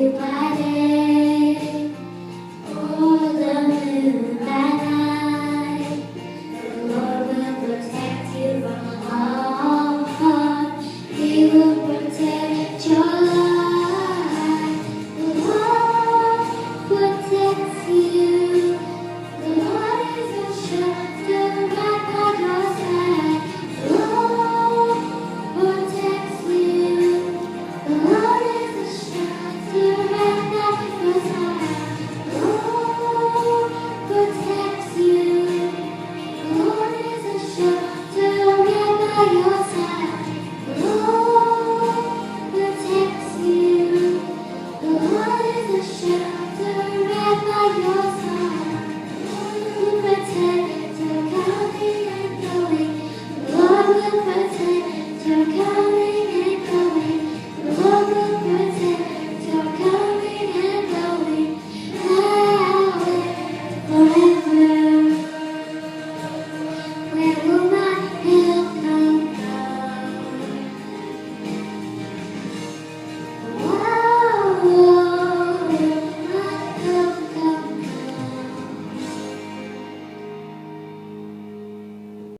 you by day or the moon by night. The Lord will protect you from all harm. He will protect your life. The Lord protects you. The Lord is a shelter right by your side. The Lord protects you. The Lord is a shelter right by your side. The Lord protects you. The Lord is a shelter right by your side. The Lord protects you. The Lord is a shelter right by your side. The Lord will protect your coming and going. The Lord will protect your coming.